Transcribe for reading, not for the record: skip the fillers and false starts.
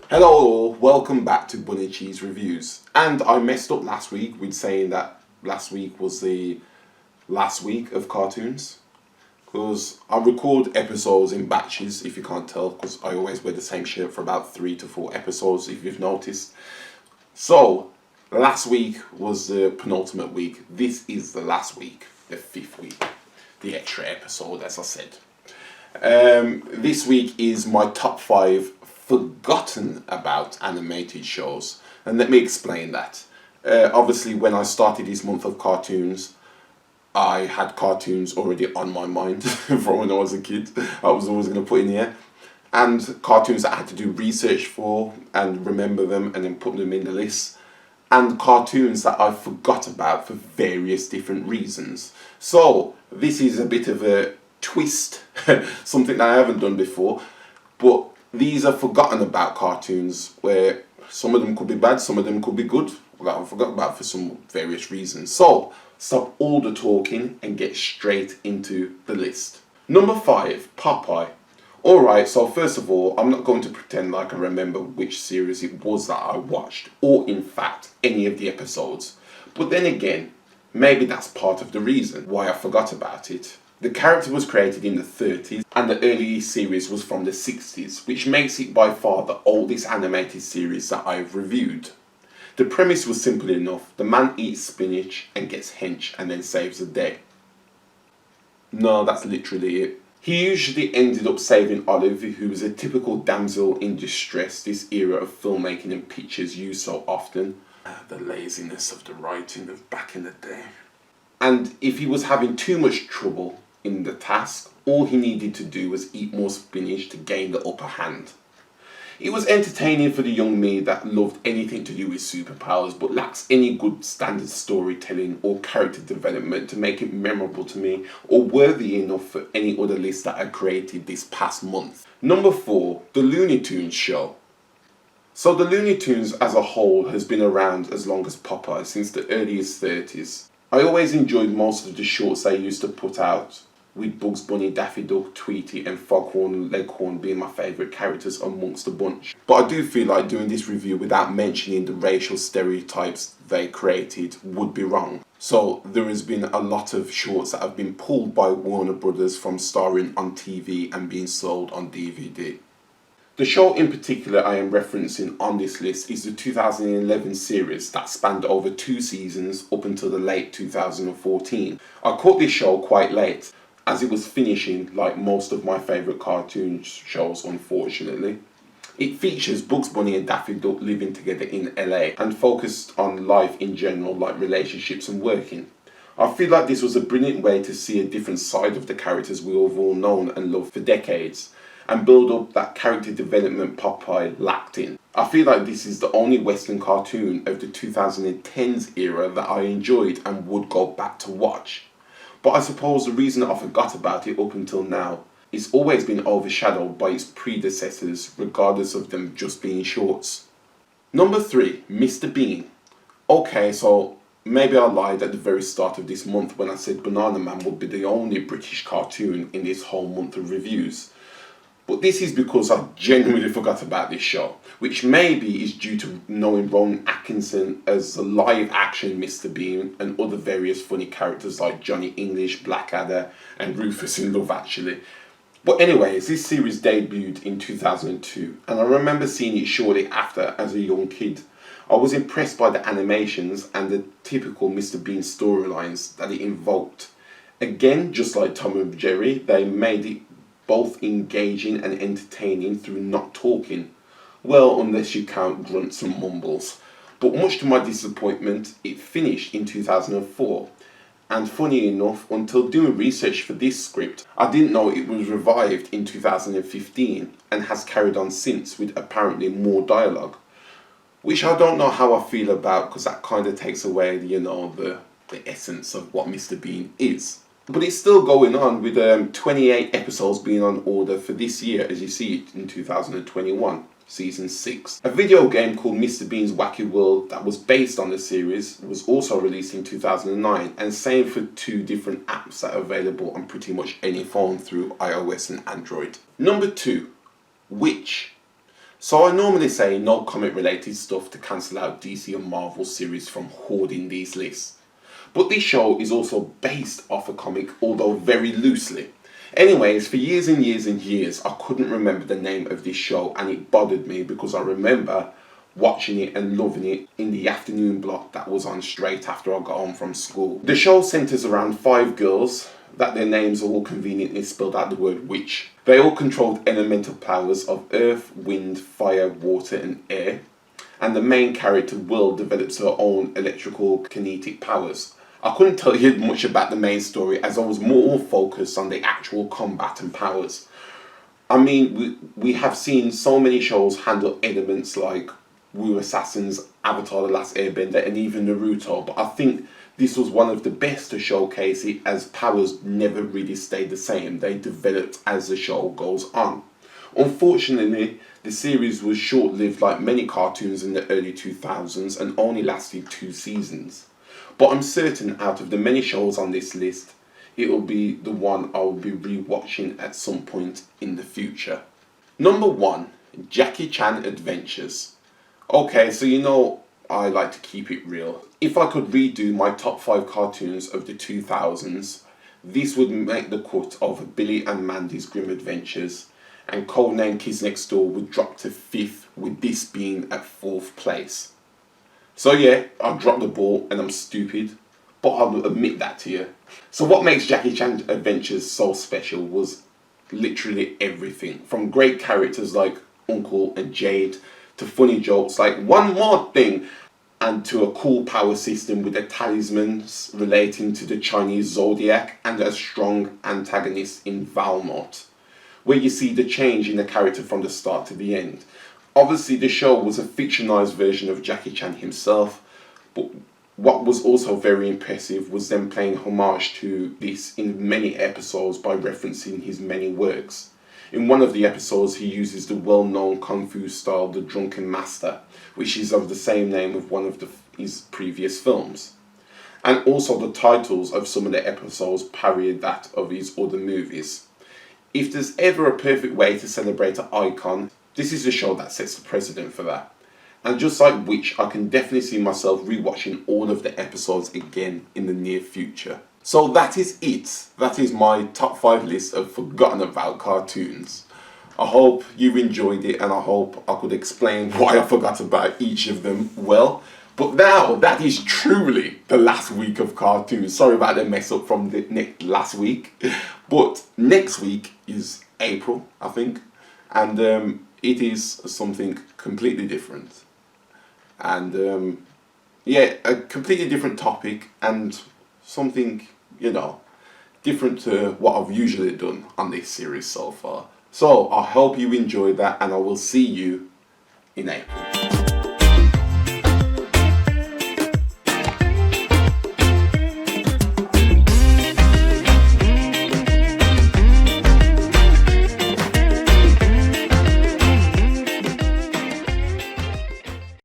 Hello, welcome back to Bun and Cheese Reviews. And I messed up last week with saying that last week was the last week of cartoons. Because I record episodes in batches, if you can't tell, because I always wear the same shirt for about 3 to 4 episodes, if you've noticed. So, last week was the penultimate week. This is the last week, the 5th week, the extra episode, as I said. This week is my top 5 forgotten about animated shows, and let me explain that. Obviously, when I started this month of cartoons, I had cartoons already on my mind from when I was a kid. I was always going to put in here, and cartoons that I had to do research for and remember them and then put them in the list, and cartoons that I forgot about for various different reasons. So this is a bit of a twist, something that I haven't done before, but these are forgotten about cartoons where some of them could be bad, some of them could be good, that I forgot about for some various reasons. So stop all the talking and get straight into the list. Number 5, Popeye. Alright, so first of all, I'm not going to pretend like I remember which series it was that I watched, or in fact, any of the episodes. But then again, maybe that's part of the reason why I forgot about it. The character was created in the 30s and the early series was from the 60s, which makes it by far the oldest animated series that I've reviewed. The premise was simple enough: the man eats spinach and gets hench and then saves the day. No, that's literally it. He usually ended up saving Olive, who was a typical damsel in distress this era of filmmaking and pictures used so often. The laziness of the writing of back in the day. And if he was having too much trouble in the task, all he needed to do was eat more spinach to gain the upper hand. It was entertaining for the young me that loved anything to do with superpowers but lacks any good standard storytelling or character development to make it memorable to me or worthy enough for any other list that I created this past month. Number 4, the Looney Tunes show. So the Looney Tunes as a whole has been around as long as Popeye, since the earliest 30s. I always enjoyed most of the shorts they used to put out, with Bugs Bunny, Daffy Duck, Tweety and Foghorn and Leghorn being my favourite characters amongst the bunch. But I do feel like doing this review without mentioning the racial stereotypes they created would be wrong. So there has been a lot of shorts that have been pulled by Warner Brothers from starring on TV and being sold on DVD. The show in particular I am referencing on this list is the 2011 series that spanned over 2 seasons up until the late 2014. I caught this show quite late, as it was finishing like most of my favourite cartoon shows, unfortunately. It features Bugs Bunny and Daffy Duck living together in LA and focused on life in general, like relationships and working. I feel like this was a brilliant way to see a different side of the characters we have all known and loved for decades, and build up that character development Popeye lacked in. I feel like this is the only Western cartoon of the 2010s era that I enjoyed and would go back to watch. But I suppose the reason I forgot about it up until now, it's always been overshadowed by its predecessors, regardless of them just being shorts. Number 3, Mr. Bean. Okay, so maybe I lied at the very start of this month when I said Banana Man would be the only British cartoon in this whole month of reviews. But this is because I genuinely forgot about this show, which maybe is due to knowing Rowan Atkinson as the live-action Mr. Bean and other various funny characters like Johnny English, Blackadder and Rufus in Love Actually. But anyways, this series debuted in 2002 and I remember seeing it shortly after as a young kid. I was impressed by the animations and the typical Mr. Bean storylines that it invoked. Again, just like Tom and Jerry, they made it both engaging and entertaining through not talking. Well, unless you count grunts and mumbles. But much to my disappointment, it finished in 2004. And funny enough, until doing research for this script, I didn't know it was revived in 2015 and has carried on since with apparently more dialogue. Which I don't know how I feel about, because that kind of takes away, the essence of what Mr. Bean is. But it's still going on with 28 episodes being on order for this year, as you see it in 2021, season 6. A video game called Mr. Bean's Wacky World that was based on the series was also released in 2009, and same for 2 different apps that are available on pretty much any phone through iOS and Android. Number 2, Witch. So I normally say no comic related stuff to cancel out DC and Marvel series from hoarding these lists. But this show is also based off a comic, although very loosely. Anyways, for years and years and years, I couldn't remember the name of this show, and it bothered me because I remember watching it and loving it in the afternoon block that was on straight after I got home from school. The show centres around 5 girls that their names all conveniently spelled out the word witch. They all controlled elemental powers of earth, wind, fire, water and air. And the main character, Will, develops her own electrical kinetic powers. I couldn't tell you much about the main story as I was more focused on the actual combat and powers. I mean, we have seen so many shows handle elements like Wu Assassins, Avatar The Last Airbender and even Naruto, but I think this was one of the best to showcase it as powers never really stayed the same. They developed as the show goes on. Unfortunately, the series was short-lived like many cartoons in the early 2000s and only lasted 2 seasons. But I'm certain out of the many shows on this list, it will be the one I will be rewatching at some point in the future. Number 1, Jackie Chan Adventures. Okay, so you know I like to keep it real. If I could redo my top 5 cartoons of the 2000s, this would make the cut over Billy and Mandy's Grim Adventures, and Codename Kids Next Door would drop to 5th, with this being at 4th place. So yeah, I dropped the ball and I'm stupid, but I'll admit that to you. So what makes Jackie Chan Adventures so special was literally everything, from great characters like Uncle and Jade, to funny jokes like one more thing, and to a cool power system with the talismans relating to the Chinese zodiac and a strong antagonist in Valmont, where you see the change in the character from the start to the end. Obviously the show was a fictionalized version of Jackie Chan himself, but what was also very impressive was them paying homage to this in many episodes by referencing his many works. In one of the episodes he uses the well-known kung fu style The Drunken Master, which is of the same name of one of his previous films. And also the titles of some of the episodes parodied that of his other movies. If there's ever a perfect way to celebrate an icon, this is the show that sets the precedent for that. And just like Witch, I can definitely see myself rewatching all of the episodes again in the near future. So that is it. That is my top 5 list of forgotten about cartoons. I hope you enjoyed it and I hope I could explain why I forgot about each of them well. But now, that is truly the last week of cartoons. Sorry about the mess up from the last week. But next week is April, I think. And it is something completely different. And yeah, a completely different topic and something, you know, different to what I've usually done on this series so far. So I hope you enjoyed that and I will see you in April.